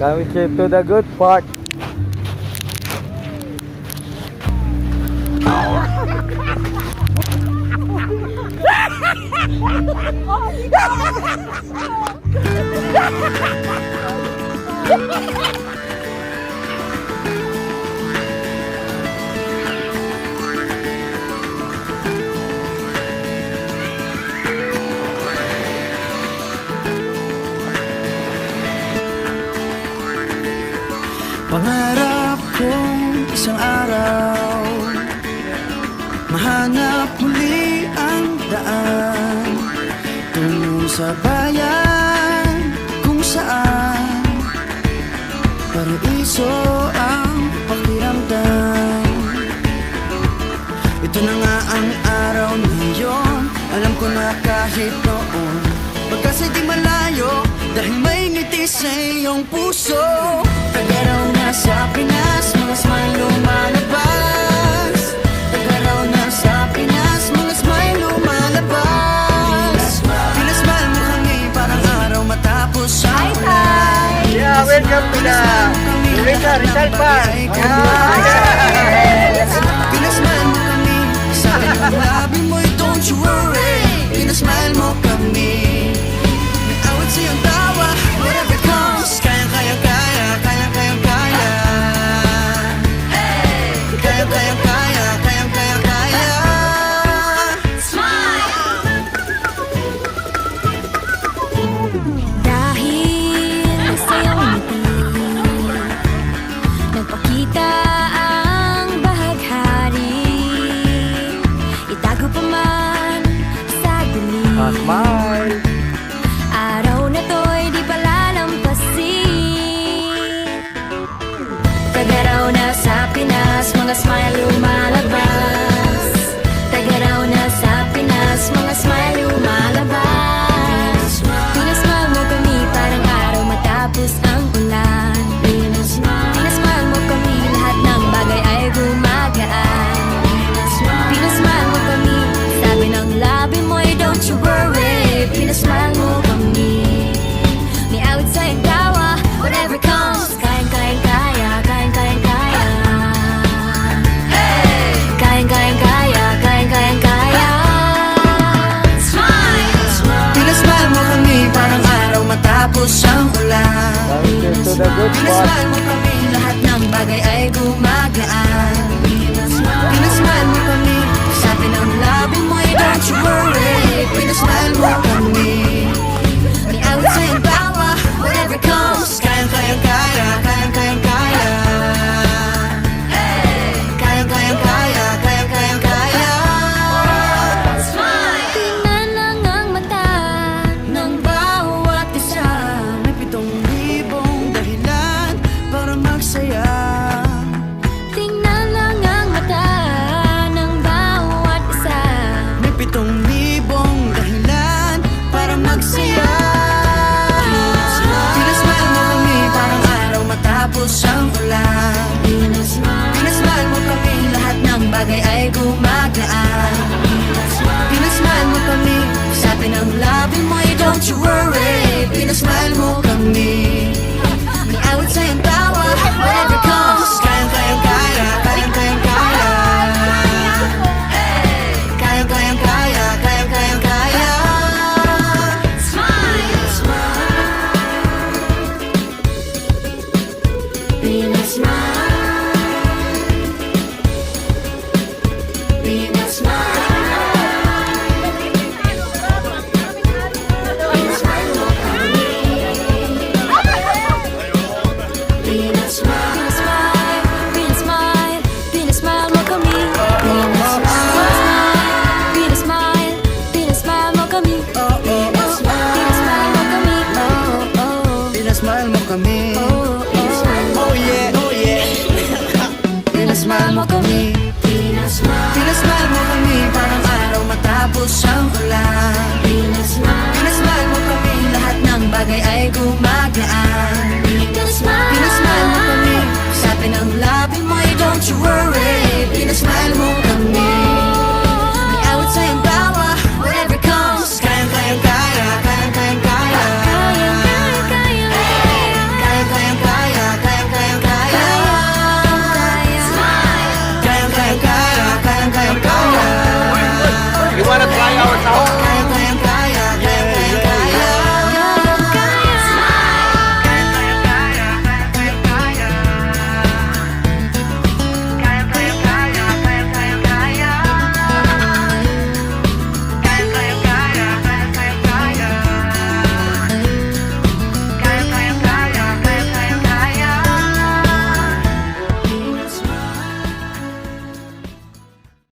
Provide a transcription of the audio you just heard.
Kami came to the good part. Pangarap kong isang araw mahanap muli ang daan tungo sa bayan kung saan paraiso ang pakiramdam. Ito na nga ang araw na yun. Alam ko na kahit noon pagkasa'y di malayo, dahil may ngiti sa iyong puso. Tagaraw na sa Pinas, mga smile lumalabas. Tagaraw na sa Pinas, mga smile lumalabas. Pinasmile mo kami parang araw matapos ang ulan. Yeah, welcome to the Rizal Park. Pinasmile mo kami, sa akin ang labi mo'y don't you worry. Pinasmile mo kami, may awit sa'yong tawa, whatever comes. Kaya dahil sa iyong ngiti nagpakita ang bahaghari, itago pa man sa dilim. Smile. Araw na to'y di palalampasin. Tagaraw na sa Pinas, mga smile lumalabas. Tagaraw na sa Pinas, mga smile lumalabas. Pinasmile mo kami parang araw matapos ang ulan. Pinasmile mo kami, lahat ng bagay ay gumagaan. Pinasmile mo kami, sabi ng labi mo'y don't you worry. Pinasmile mo kami, may awit sa'yong tawa, whatever comes. Kaya pinasmile mo kami parang araw matapos ang ulan. Kami came to the good part. Pinasmile mo kami, lahat ng bagay ay gumagaan. Pinasmile mo kami, sabi ng labi mo'y don't you worry. Pinasmile mo kami, may awit sa'yong tawa, whatever comes. Kaya tingnan lang ang mata ng bawat isa. may 7,000 dahilan para magsaya. Tingnan lang ang mata ng bawat isa. May 7,000 dahilan para magsaya. Pinasmile mo kami parang araw matapos ang ulan. Pinasmile mo kami, lahat ng bagay ay gumagaan. Pinasmile mo kami, sabi ng labi mo'y don't you worry. Pinasmile mo kami, may awit sa'yong tawa, whatever comes. Kaya pinasmile mo kami. Oh yeah, oh yeah. Pinasmile mo kami. Pinasmile mo kami parang araw matapos ang ulan. Pinasmile mo kami, lahat ng bagay ay gumagaan. Pinasmile mo kami, sabi ng labi mo'y don't you worry. Pinasmile mo